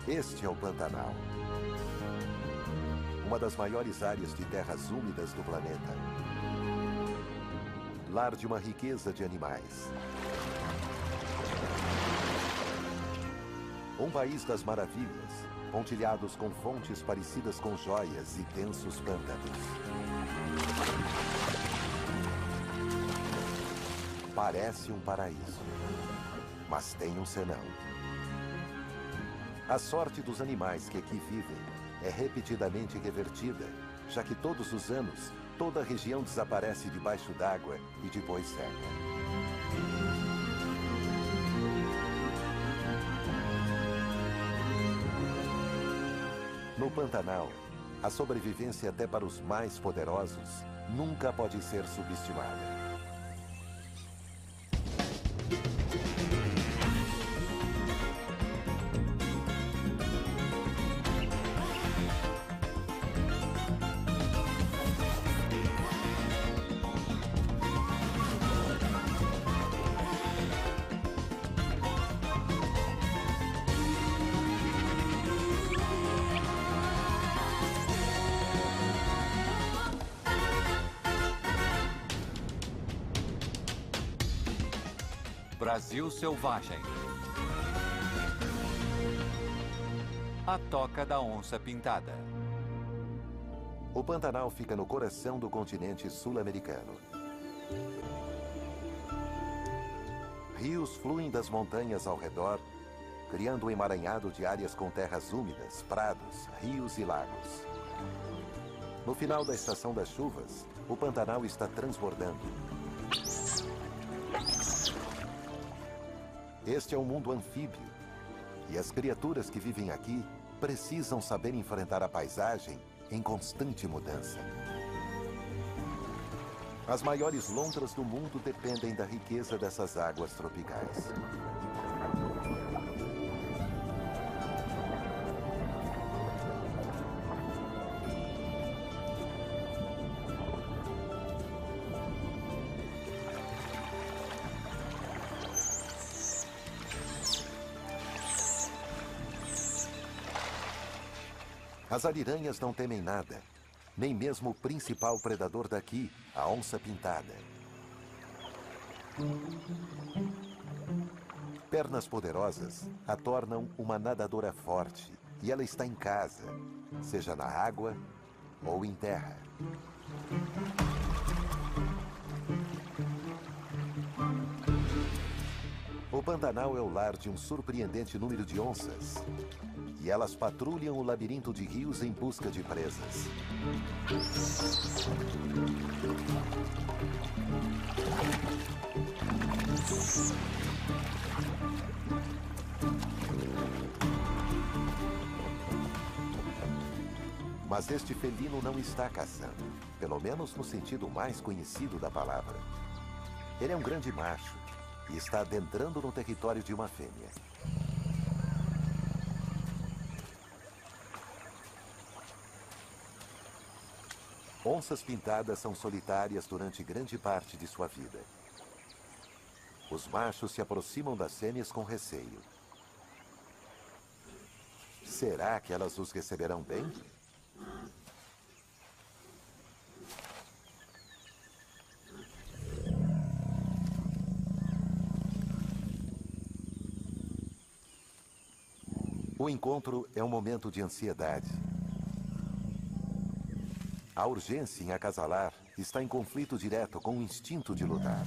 Este é o Pantanal, uma das maiores áreas de terras úmidas do planeta. Lar de uma riqueza de animais. Um país das maravilhas, pontilhados com fontes parecidas com joias e densos pântanos. Parece um paraíso, mas tem um senão. A sorte dos animais que aqui vivem é repetidamente revertida, já que todos os anos, toda a região desaparece debaixo d'água e depois seca. No Pantanal, a sobrevivência até para os mais poderosos nunca pode ser subestimada. Brasil Selvagem. A Toca da Onça Pintada. O Pantanal fica no coração do continente sul-americano. Rios fluem das montanhas ao redor, criando um emaranhado de áreas com terras úmidas, prados, rios e lagos. No final da estação das chuvas, o Pantanal está transbordando. Este é um mundo anfíbio, e as criaturas que vivem aqui precisam saber enfrentar a paisagem em constante mudança. As maiores lontras do mundo dependem da riqueza dessas águas tropicais. As ariranhas não temem nada, nem mesmo o principal predador daqui, a onça pintada. Pernas poderosas a tornam uma nadadora forte, e ela está em casa, seja na água ou em terra. O Pantanal é o lar de um surpreendente número de onças. E elas patrulham o labirinto de rios em busca de presas. Mas este felino não está caçando, pelo menos no sentido mais conhecido da palavra. Ele é um grande macho e está adentrando no território de uma fêmea. Onças pintadas são solitárias durante grande parte de sua vida. Os machos se aproximam das fêmeas com receio. Será que elas os receberão bem? O encontro é um momento de ansiedade. A urgência em acasalar está em conflito direto com o instinto de lutar.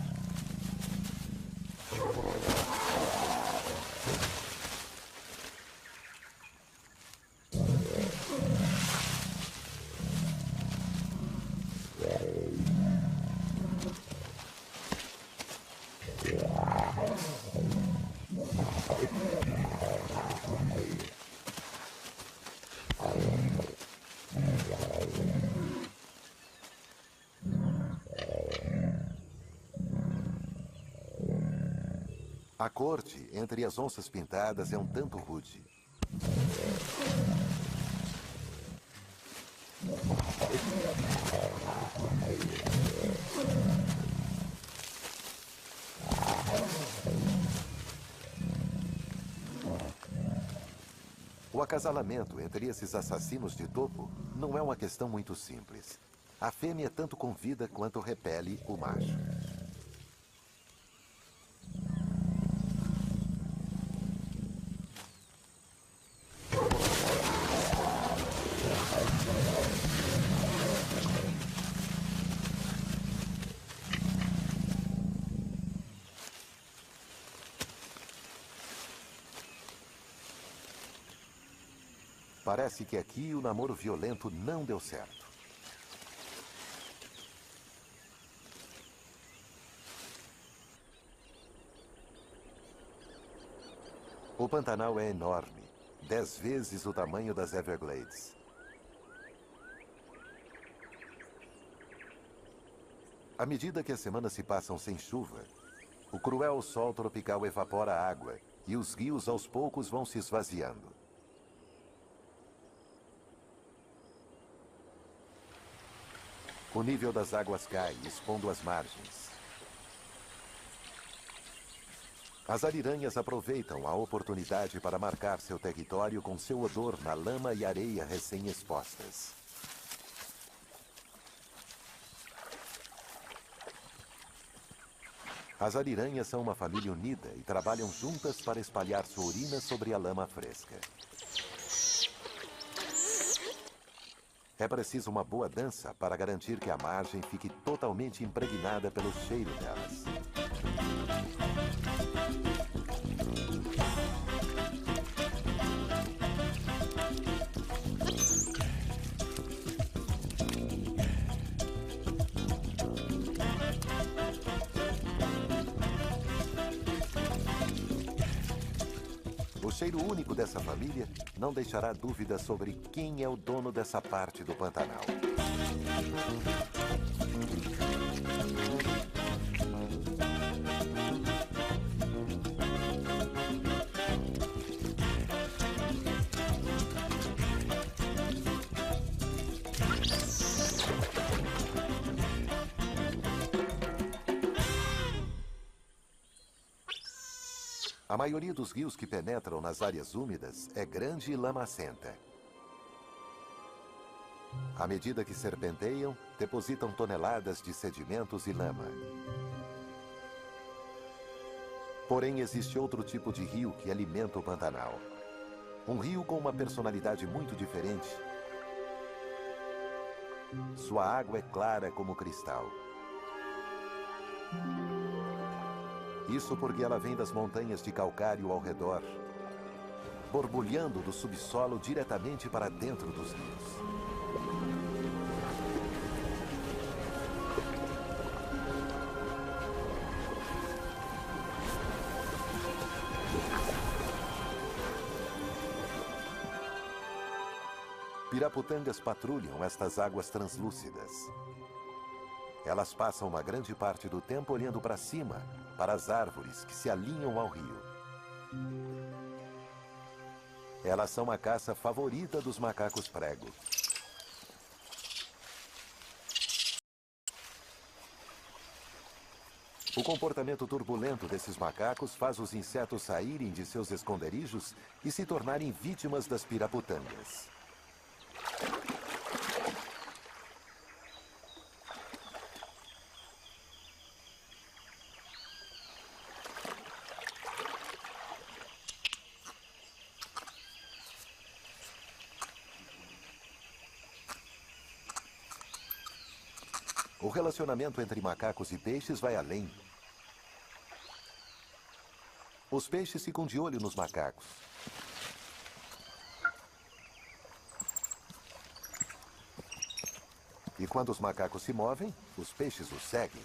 A corte entre as onças pintadas é um tanto rude. O O acasalamento entre esses assassinos de topo não é uma questão muito simples. A fêmea tanto convida quanto repele o macho. Parece que aqui o namoro violento não deu certo. O Pantanal é enorme, 10 vezes o tamanho das Everglades. À medida que as semanas se passam sem chuva, o cruel sol tropical evapora a água e os rios aos poucos vão se esvaziando. O nível das águas cai, expondo as margens. As ariranhas aproveitam a oportunidade para marcar seu território com seu odor na lama e areia recém-expostas. As ariranhas são uma família unida e trabalham juntas para espalhar sua urina sobre a lama fresca. É preciso uma boa dança para garantir que a margem fique totalmente impregnada pelo cheiro delas. O cheiro único dessa família não deixará dúvida sobre quem é o dono dessa parte do Pantanal. A maioria dos rios que penetram nas áreas úmidas é grande e lamacenta. À medida que serpenteiam, depositam toneladas de sedimentos e lama. Porém, existe outro tipo de rio que alimenta o Pantanal. Um rio com uma personalidade muito diferente. Sua água é clara como cristal. Isso porque ela vem das montanhas de calcário ao redor, borbulhando do subsolo diretamente para dentro dos rios. Piraputangas patrulham estas águas translúcidas. Elas passam uma grande parte do tempo olhando para cima, para as árvores que se alinham ao rio. Elas são a caça favorita dos macacos prego. O comportamento turbulento desses macacos faz os insetos saírem de seus esconderijos e se tornarem vítimas das piraputangas. O relacionamento entre macacos e peixes vai além. Os peixes ficam de olho nos macacos. E quando os macacos se movem, os peixes os seguem.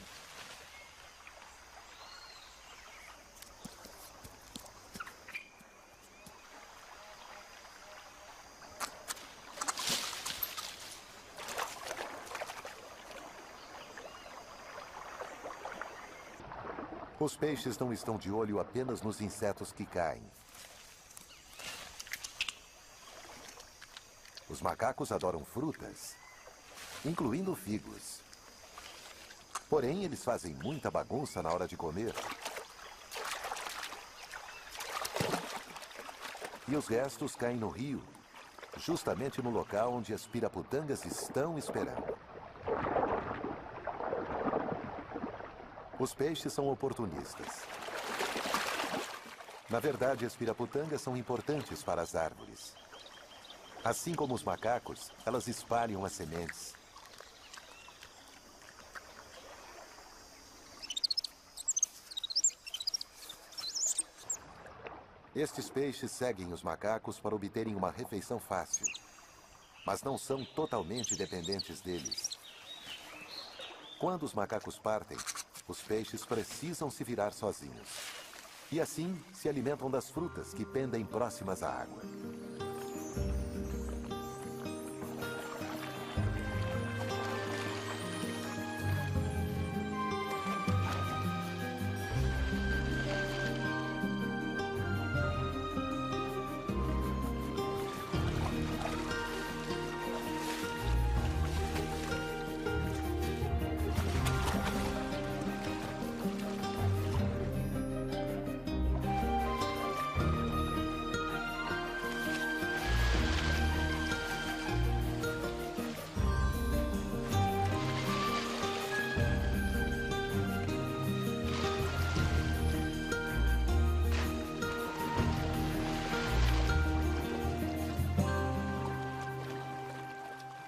Os peixes não estão de olho apenas nos insetos que caem. Os macacos adoram frutas, incluindo figos. Porém, eles fazem muita bagunça na hora de comer. E os restos caem no rio, justamente no local onde as piraputangas estão esperando. Os peixes são oportunistas. Na verdade, as piraputangas são importantes para as árvores. Assim como os macacos, elas espalham as sementes. Estes peixes seguem os macacos para obterem uma refeição fácil, mas não são totalmente dependentes deles. Quando os macacos partem, os peixes precisam se virar sozinhos. E assim se alimentam das frutas que pendem próximas à água.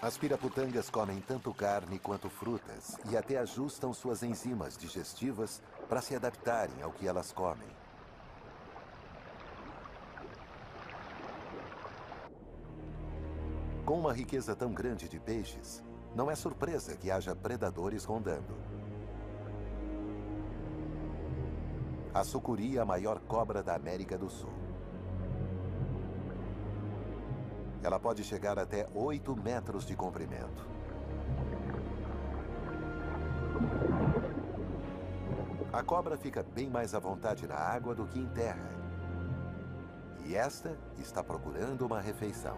As piraputangas comem tanto carne quanto frutas e até ajustam suas enzimas digestivas para se adaptarem ao que elas comem. Com uma riqueza tão grande de peixes, não é surpresa que haja predadores rondando. A sucuri é a maior cobra da América do Sul. Ela pode chegar até 8 metros de comprimento. A cobra fica bem mais à vontade na água do que em terra. E esta está procurando uma refeição.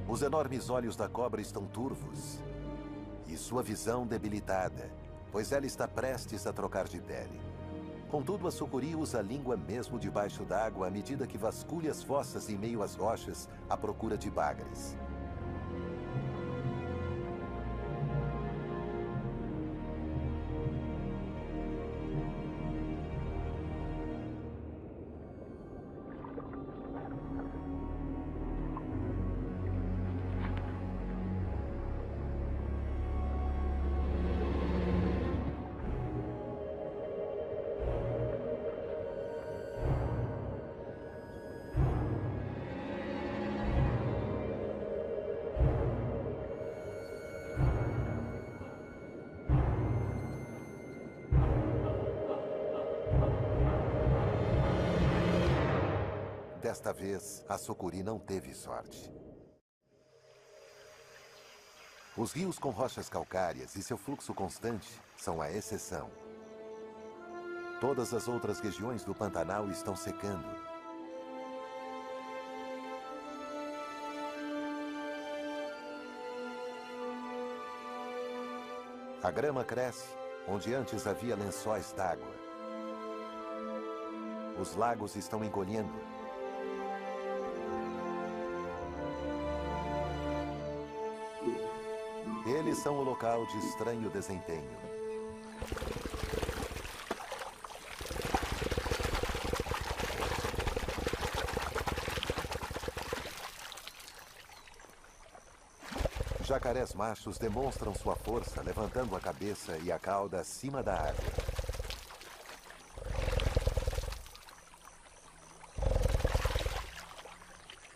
Os enormes olhos da cobra estão turvos e sua visão debilitada, pois ela está prestes a trocar de pele. Contudo, a sucuri usa a língua mesmo debaixo d'água à medida que vasculha as fossas em meio às rochas à procura de bagres. Desta vez, a sucuri não teve sorte. Os rios com rochas calcárias e seu fluxo constante são a exceção. Todas as outras regiões do Pantanal estão secando. A grama cresce onde antes havia lençóis d'água. Os lagos estão encolhendo. Eles são o local de estranho desempenho. Jacarés machos demonstram sua força levantando a cabeça e a cauda acima da água.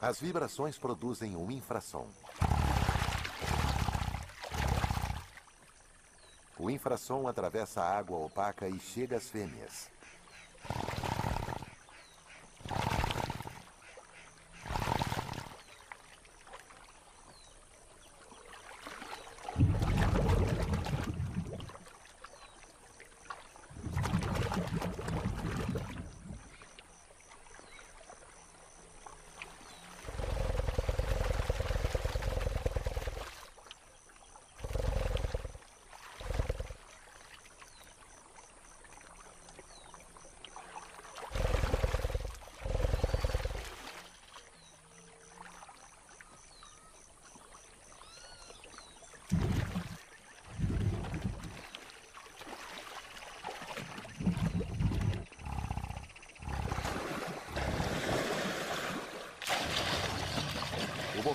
As vibrações produzem um infrassom. O infrassom atravessa a água opaca e chega às fêmeas.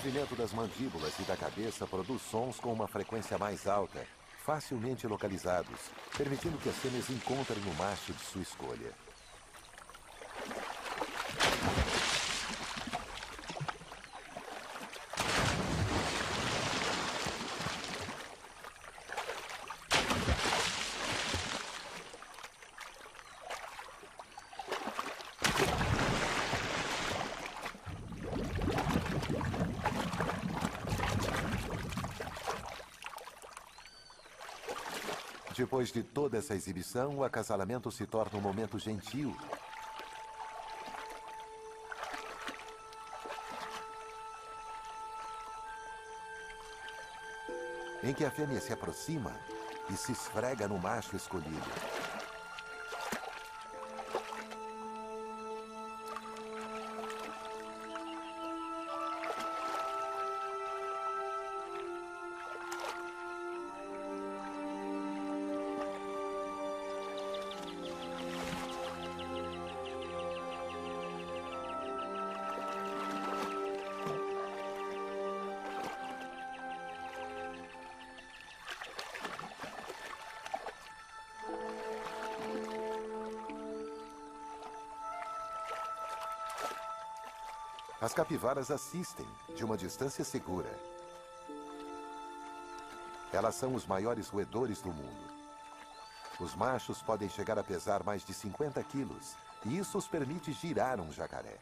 movimento das mandíbulas e da cabeça produz sons com uma frequência mais alta, facilmente localizados, permitindo que as fêmeas encontrem o macho de sua escolha. Depois de toda essa exibição, o acasalamento se torna um momento gentil. Em que a fêmea se aproxima e se esfrega no macho escolhido. As capivaras assistem, de uma distância segura. Elas são os maiores roedores do mundo. Os machos podem chegar a pesar mais de 50 quilos, e isso os permite girar um jacaré.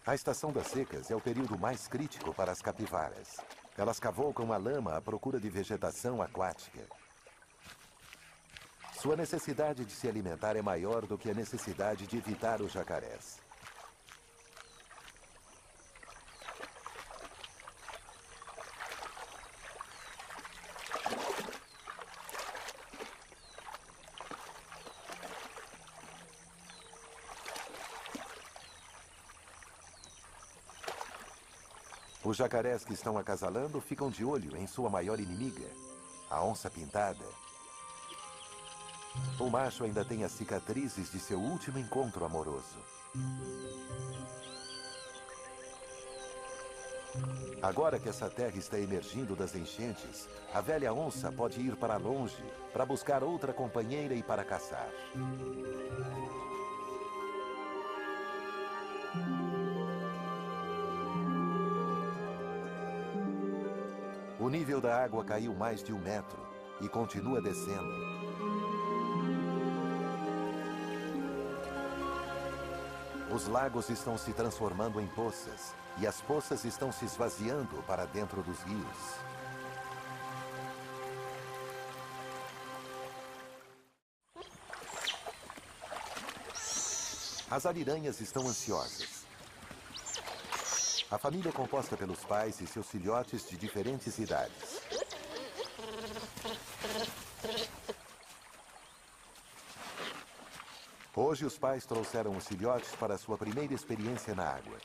A estação das secas é o período mais crítico para as capivaras. Elas cavalgam a lama à procura de vegetação aquática. Sua necessidade de se alimentar é maior do que a necessidade de evitar os jacarés. Os jacarés que estão acasalando ficam de olho em sua maior inimiga, a onça-pintada. O macho ainda tem as cicatrizes de seu último encontro amoroso. Agora que essa terra está emergindo das enchentes, a velha onça pode ir para longe para buscar outra companheira e para caçar. O nível da água caiu mais de 1 metro e continua descendo. Os lagos estão se transformando em poças, e as poças estão se esvaziando para dentro dos rios. As ariranhas estão ansiosas. A família é composta pelos pais e seus filhotes de diferentes idades. Hoje, os pais trouxeram os filhotes para sua primeira experiência na água.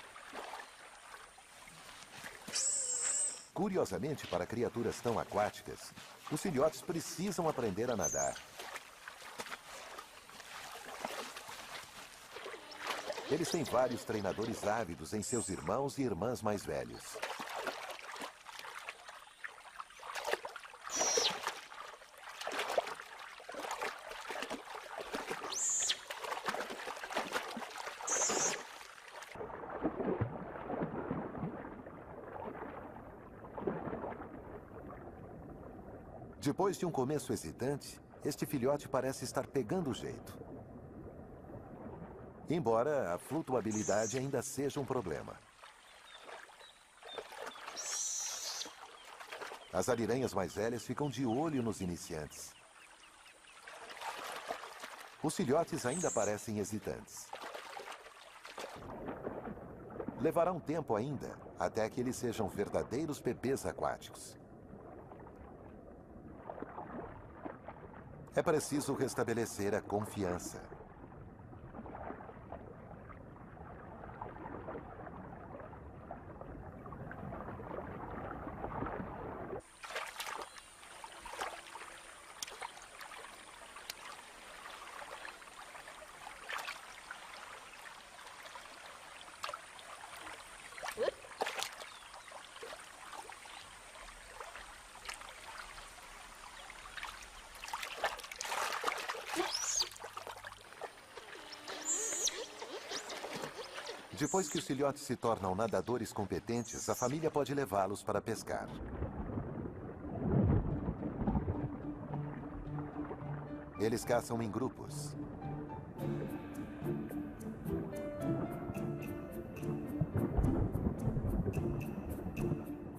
Curiosamente, para criaturas tão aquáticas, os filhotes precisam aprender a nadar. Eles têm vários treinadores ávidos em seus irmãos e irmãs mais velhos. Depois de um começo hesitante, este filhote parece estar pegando o jeito. Embora a flutuabilidade ainda seja um problema. As ariranhas mais velhas ficam de olho nos iniciantes. Os filhotes ainda parecem hesitantes. Levará um tempo ainda, até que eles sejam verdadeiros bebês aquáticos. É preciso restabelecer a confiança. Depois que os filhotes se tornam nadadores competentes, a família pode levá-los para pescar. Eles caçam em grupos.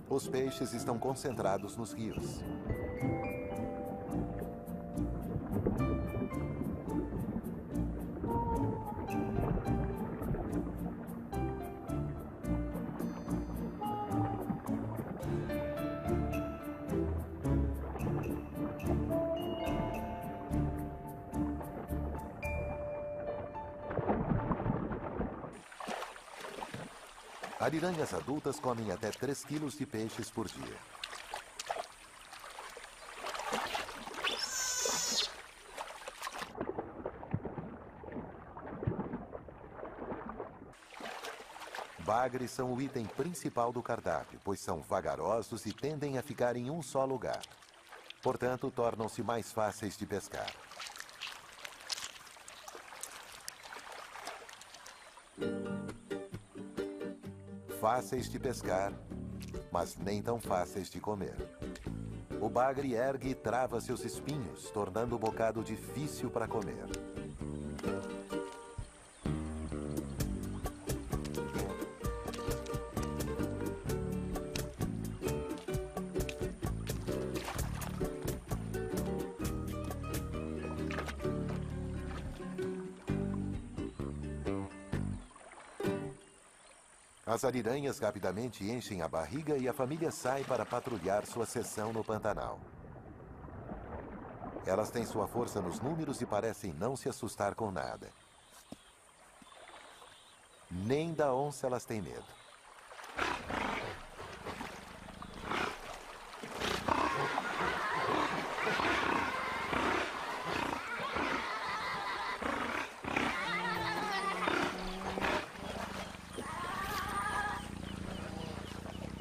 Os peixes estão concentrados nos rios. Ariranhas adultas comem até 3 quilos de peixes por dia. Bagres são o item principal do cardápio, pois são vagarosos e tendem a ficar em um só lugar. Portanto, tornam-se mais fáceis de pescar. Fáceis de pescar, mas nem tão fáceis de comer. O bagre ergue e trava seus espinhos, tornando o bocado difícil para comer. As ariranhas rapidamente enchem a barriga e a família sai para patrulhar sua seção no Pantanal. Elas têm sua força nos números e parecem não se assustar com nada. Nem da onça elas têm medo.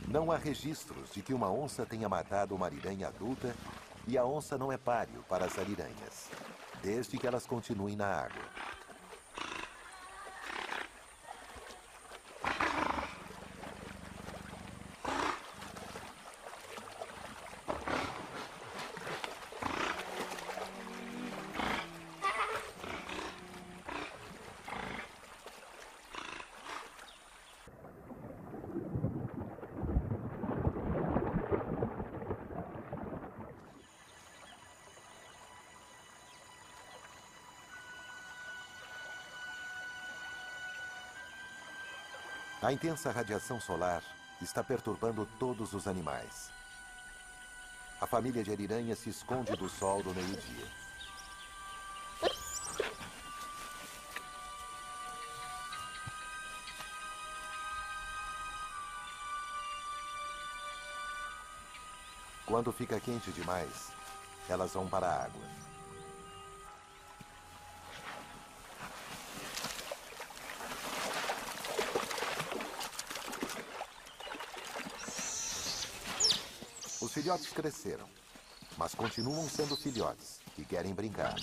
Não há registros de que uma onça tenha matado uma ariranha adulta e a onça não é páreo para as ariranhas, desde que elas continuem na água. A intensa radiação solar está perturbando todos os animais. A família de ariranhas se esconde do sol do meio-dia. Quando fica quente demais, elas vão para a água. Os filhotes cresceram, mas continuam sendo filhotes e querem brincar.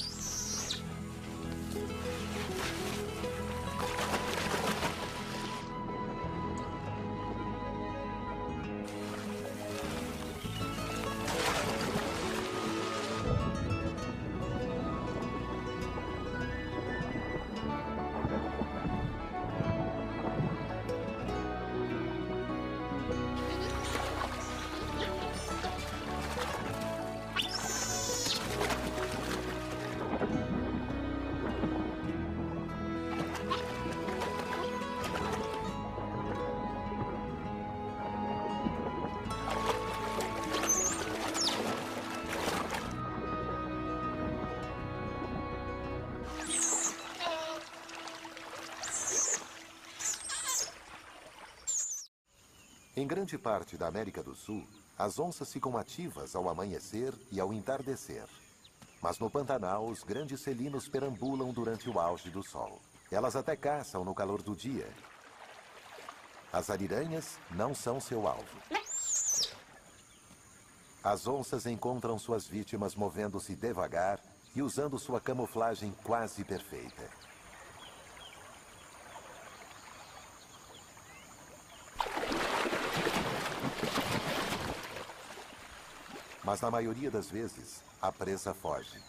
Em grande parte da América do Sul, as onças ficam ativas ao amanhecer e ao entardecer. Mas no Pantanal, os grandes felinos perambulam durante o auge do sol. Elas até caçam no calor do dia. As ariranhas não são seu alvo. As onças encontram suas vítimas movendo-se devagar e usando sua camuflagem quase perfeita. Mas na maioria das vezes, a presa foge.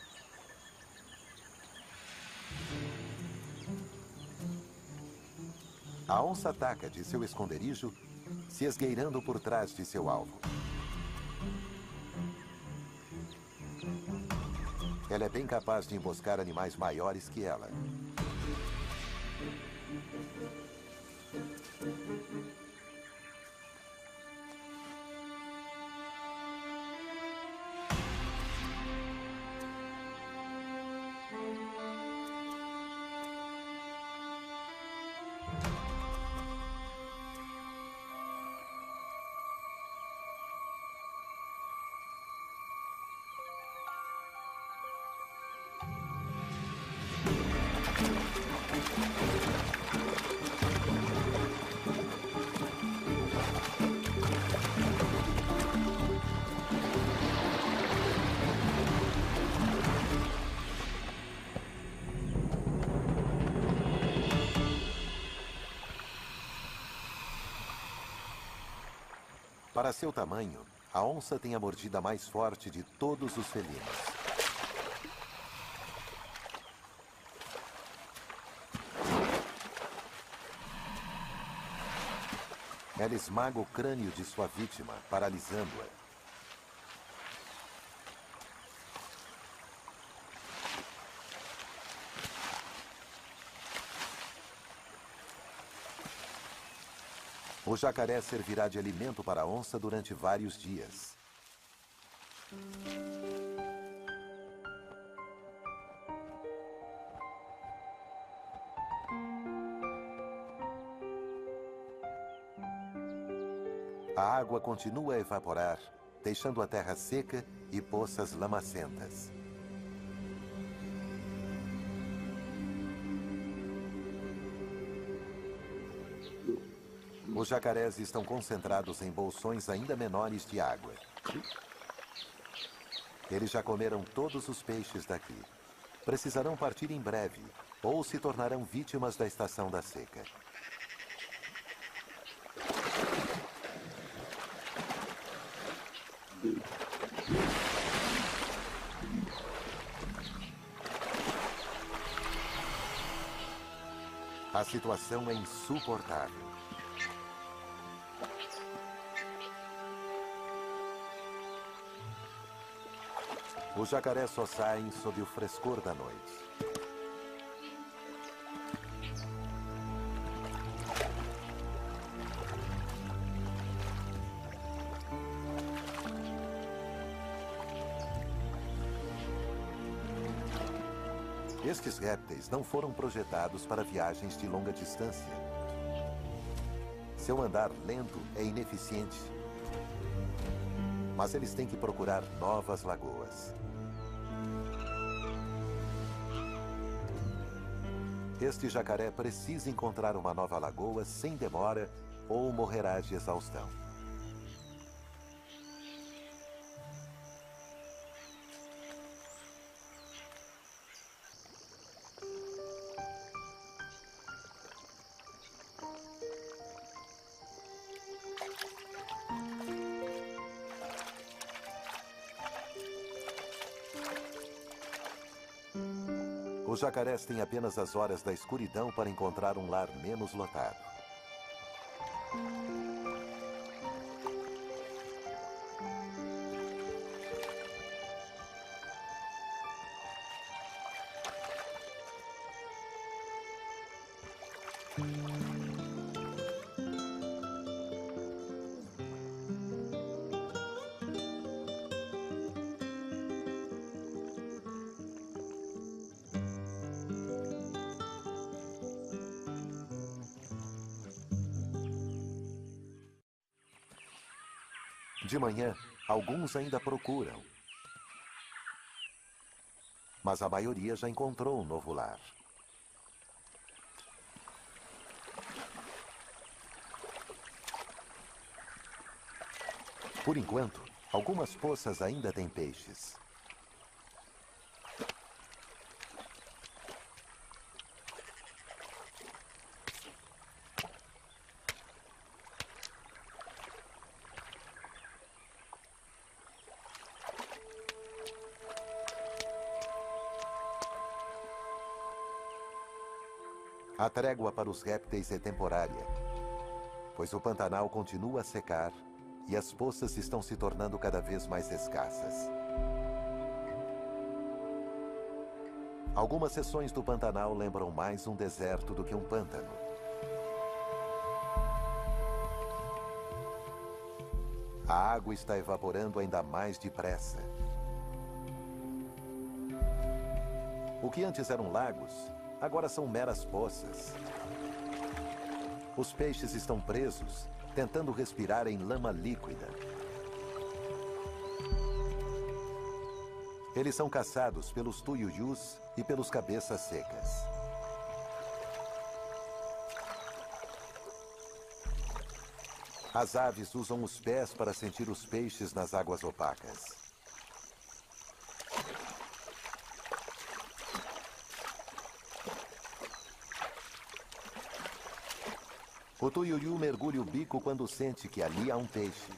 A onça ataca de seu esconderijo, se esgueirando por trás de seu alvo. Ela é bem capaz de emboscar animais maiores que ela. Para seu tamanho, a onça tem a mordida mais forte de todos os felinos. Ela esmaga o crânio de sua vítima, paralisando-a. O jacaré servirá de alimento para a onça durante vários dias. A água continua a evaporar, deixando a terra seca e poças lamacentas. Os jacarés estão concentrados em bolsões ainda menores de água. Eles já comeram todos os peixes daqui. Precisarão partir em breve, ou se tornarão vítimas da estação da seca. A situação é insuportável. Os jacarés só saem sob o frescor da noite. Estes répteis não foram projetados para viagens de longa distância. Seu andar lento é ineficiente. Mas eles têm que procurar novas lagoas. Este jacaré precisa encontrar uma nova lagoa sem demora ou morrerá de exaustão. Os jacarés têm apenas as horas da escuridão para encontrar um lar menos lotado. De manhã, alguns ainda procuram. Mas a maioria já encontrou um novo lar. Por enquanto, algumas poças ainda têm peixes. A trégua para os répteis é temporária, pois o Pantanal continua a secar e as poças estão se tornando cada vez mais escassas. Algumas seções do Pantanal lembram mais um deserto do que um pântano. A água está evaporando ainda mais depressa. O que antes eram lagos, agora são meras poças. Os peixes estão presos, tentando respirar em lama líquida. Eles são caçados pelos tuiuius e pelos cabeças secas. As aves usam os pés para sentir os peixes nas águas opacas. O tuiuiu mergulha o bico quando sente que ali há um peixe.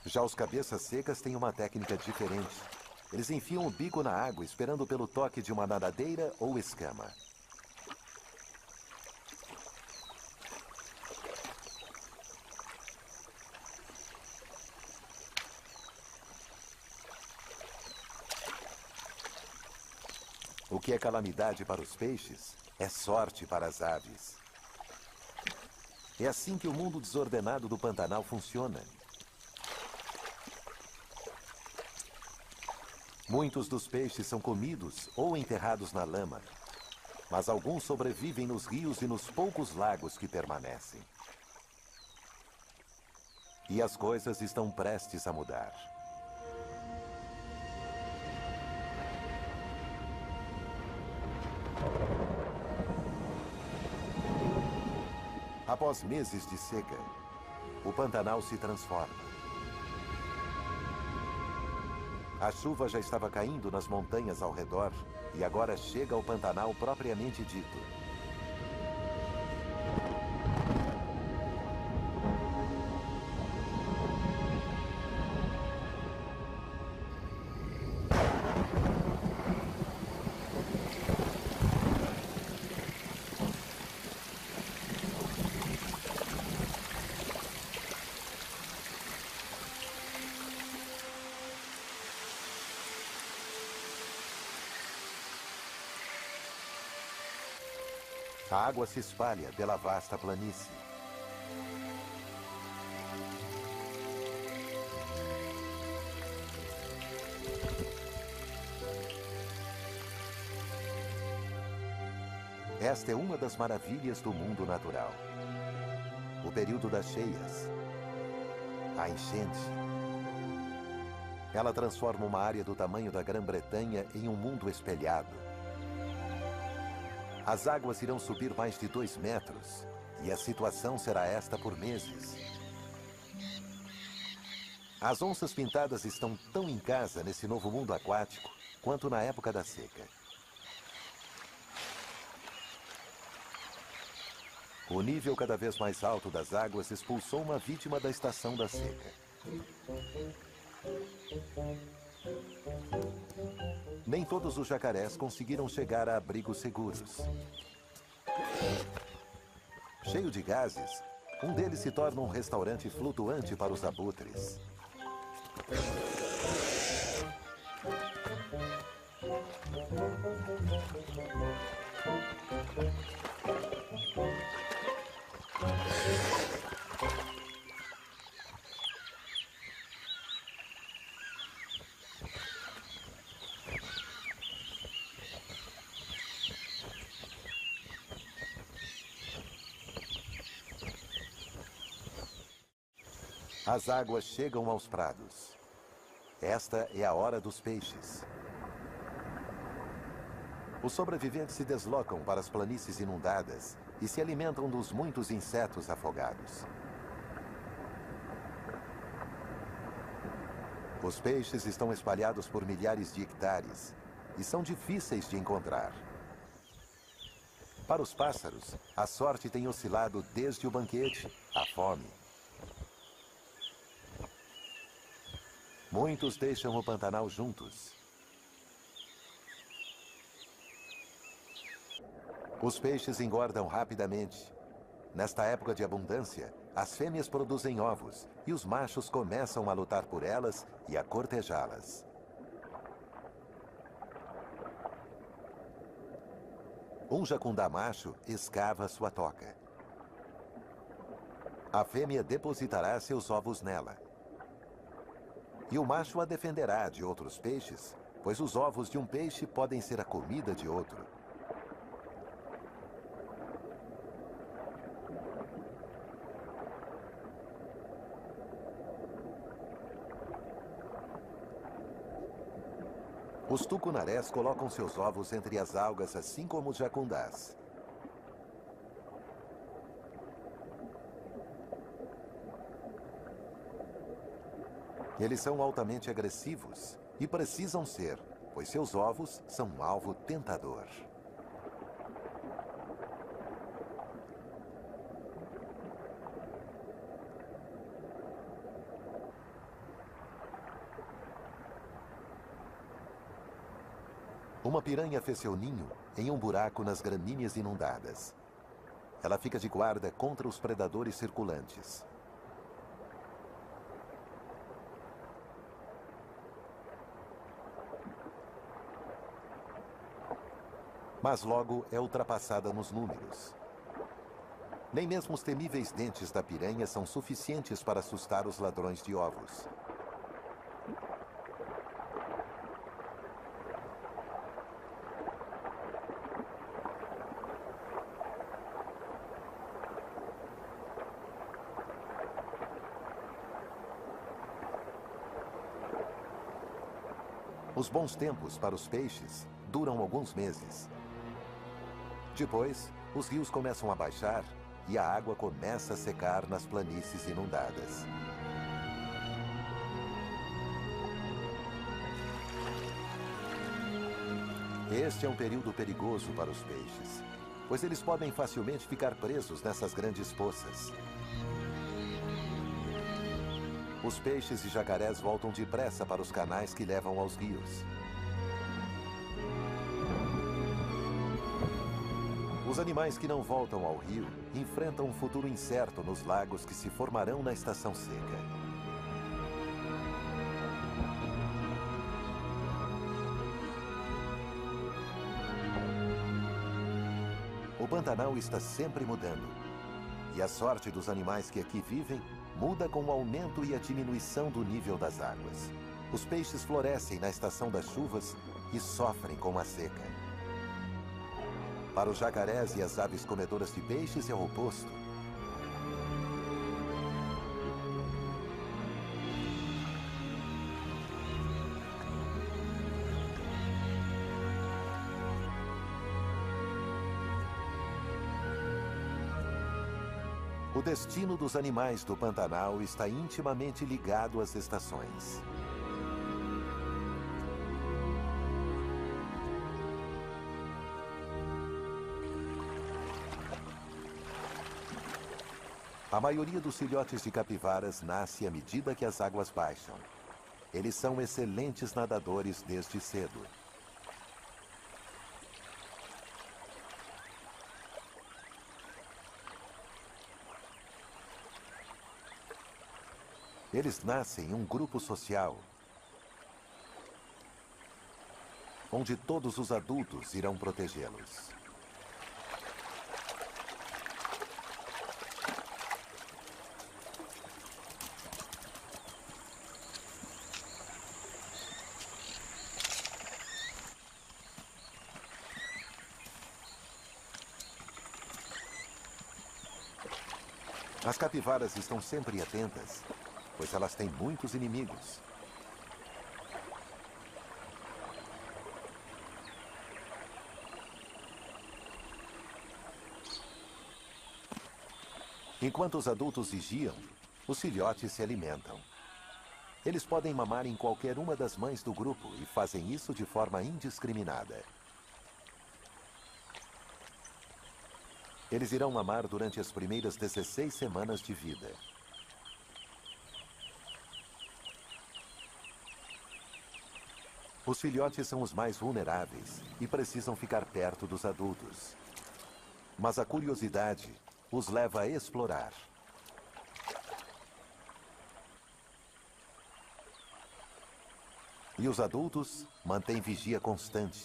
Já os cabeças secas têm uma técnica diferente. Eles enfiam o bico na água esperando pelo toque de uma nadadeira ou escama. O que é calamidade para os peixes é sorte para as aves. É assim que o mundo desordenado do Pantanal funciona. Muitos dos peixes são comidos ou enterrados na lama, mas alguns sobrevivem nos rios e nos poucos lagos que permanecem. E as coisas estão prestes a mudar. Após meses de seca, o Pantanal se transforma. A chuva já estava caindo nas montanhas ao redor e agora chega ao Pantanal propriamente dito. A água se espalha pela vasta planície. Esta é uma das maravilhas do mundo natural. O período das cheias. A enchente. Ela transforma uma área do tamanho da Grã-Bretanha em um mundo espelhado. As águas irão subir mais de 2 metros, e a situação será esta por meses. As onças pintadas estão tão em casa nesse novo mundo aquático, quanto na época da seca. O nível cada vez mais alto das águas expulsou uma vítima da estação da seca. Nem todos os jacarés conseguiram chegar a abrigos seguros. Cheio de gases, um deles se torna um restaurante flutuante para os abutres. As águas chegam aos prados. Esta é a hora dos peixes. Os sobreviventes se deslocam para as planícies inundadas e se alimentam dos muitos insetos afogados. Os peixes estão espalhados por milhares de hectares e são difíceis de encontrar. Para os pássaros, a sorte tem oscilado desde o banquete à fome. Muitos deixam o Pantanal juntos. Os peixes engordam rapidamente. Nesta época de abundância, as fêmeas produzem ovos e os machos começam a lutar por elas e a cortejá-las. Um jacundá macho escava sua toca. A fêmea depositará seus ovos nela. E o macho a defenderá de outros peixes, pois os ovos de um peixe podem ser a comida de outro. Os tucunarés colocam seus ovos entre as algas, assim como os jacundás. Eles são altamente agressivos e precisam ser, pois seus ovos são um alvo tentador. Uma piranha fez seu ninho em um buraco nas gramíneas inundadas. Ela fica de guarda contra os predadores circulantes. Mas logo é ultrapassada nos números. Nem mesmo os temíveis dentes da piranha são suficientes para assustar os ladrões de ovos. Os bons tempos para os peixes duram alguns meses. Depois, os rios começam a baixar e a água começa a secar nas planícies inundadas. Este é um período perigoso para os peixes, pois eles podem facilmente ficar presos nessas grandes poças. Os peixes e jacarés voltam depressa para os canais que levam aos rios. Os animais que não voltam ao rio enfrentam um futuro incerto nos lagos que se formarão na estação seca. O Pantanal está sempre mudando, e a sorte dos animais que aqui vivem muda com o aumento e a diminuição do nível das águas. Os peixes florescem na estação das chuvas e sofrem com a seca. Para os jacarés e as aves comedoras de peixes é o oposto. O destino dos animais do Pantanal está intimamente ligado às estações. A maioria dos filhotes de capivaras nasce à medida que as águas baixam. Eles são excelentes nadadores desde cedo. Eles nascem em um grupo social, onde todos os adultos irão protegê-los. As capivaras estão sempre atentas, pois elas têm muitos inimigos. Enquanto os adultos vigiam, os filhotes se alimentam. Eles podem mamar em qualquer uma das mães do grupo e fazem isso de forma indiscriminada. Eles irão mamar durante as primeiras 16 semanas de vida. Os filhotes são os mais vulneráveis e precisam ficar perto dos adultos. Mas a curiosidade os leva a explorar. E os adultos mantêm vigia constante.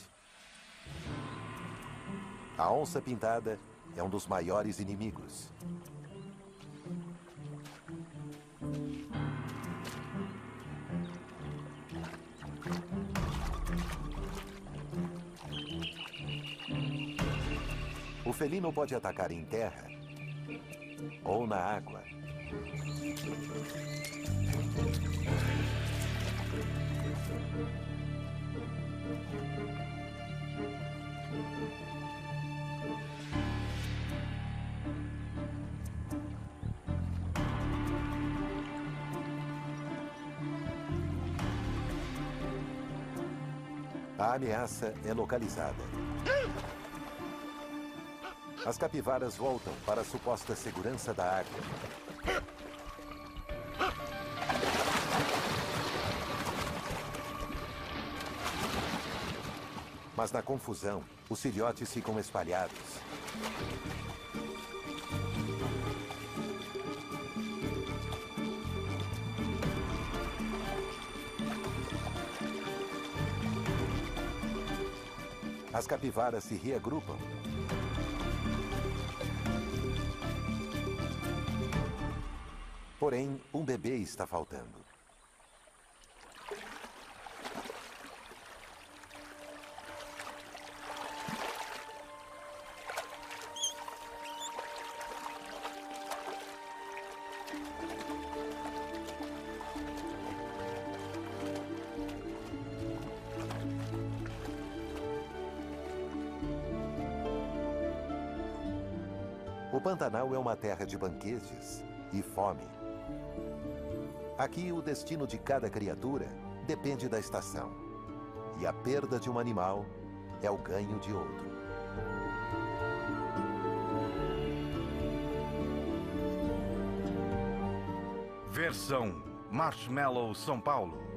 A onça-pintada é um dos maiores inimigos. O felino pode atacar em terra ou na água. A ameaça é localizada. As capivaras voltam para a suposta segurança da água. Mas na confusão, os filhotes ficam espalhados. As capivaras se reagrupam. Porém, um bebê está faltando. O Pantanal é uma terra de banquetes e fome. Aqui, o destino de cada criatura depende da estação. E a perda de um animal é o ganho de outro. Versão Marshmallow São Paulo.